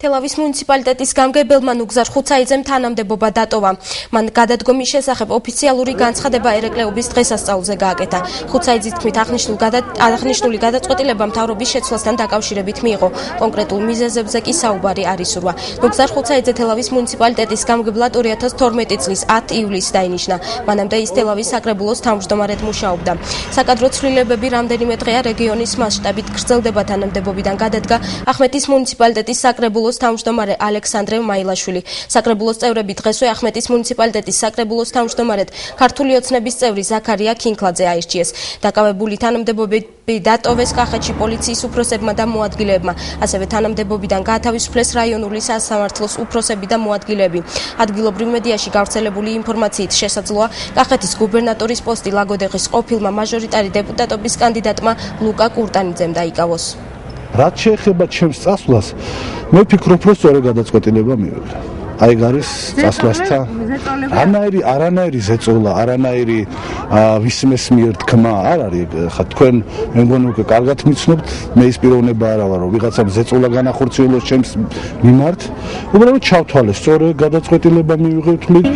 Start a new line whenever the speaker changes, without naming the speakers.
თელავის მუნიციპალიტეტის გამგებელმა ნუგზარ ხუცაიძემ თანამდებობა დატოვა. მან გადადგომის შესახებ ოფიციალური განცხადება ერეკლეობის დღესასწაულზე გააკეთა. ხუცაიძის თქმით, აღნიშნული გადაწყვეტილება მთავრობის შეცვლასთან დაკავშირებით მიიღო. კონკრეტულ მიზეზებზე კი საუბარი არ ისურვა. ნუგზარ ხუცაიძე თელავის მუნიციპალიტეტის გამგებლად 2012 წლის 10 ივლისს დაინიშნა. მანამდე ის თელავის საკრებულოს თავმჯდომარედ მუშაობდა. საკადრო ცვლილებები რამდენიმე დღეა რეგიონის მასშტაბით გრძელდება. თანამდებობიდან გადადგა ახმეტის მუნიციპალიტეტის საკრებულოს თავმჯდომარე ალექსანდრე მაილაშვილი. საკრებულოს წევრები დღესვე ახმეტის მუნიციპალიტეტის საკრებულოს თავმჯდომარედ ქართული ოცნების წევრი ზაქარია ქინქლაძე აირჩიეს. დაკავებული თანამდებობები დატოვეს კახეთში პოლიციის უფროსებმა და მოადგილეებმა. ასევე თანამდებობიდან გაათავისუფლეს რაიონული სასამართლოს უფროსები და მოადგილეები. ადგილობრივ მედიაში გავრცელებული ინფორმაციით შესაძლოა კახეთის გუბერნატორის პოსტი ლაგოდეხის ყოფილმა მაჟორიტარი დეპუტატობის კანდიდატმა ლუკა კურტანიძემ დაიკავოს.
რაც შეეხება ჩემს წასვლას, მე ვფიქრობ, რომ სწორი გადაწყვეტილება მივიღე. აი გარის წასვლასთან არანაირი ზეწოლა, არანაირი ვისმეს მიერ თქმა არ არის. ხა თქვენ მე მგონი უკვე კარგად მიცნობთ, მე ის პიროვნება არ ვარ, რომ ვიღაცამ ზეწოლა განახორციელოს ჩემს მიმართ. უბრალოდ ჩავთვალე, სწორი გადაწყვეტილება მივიღე, ვთვლით.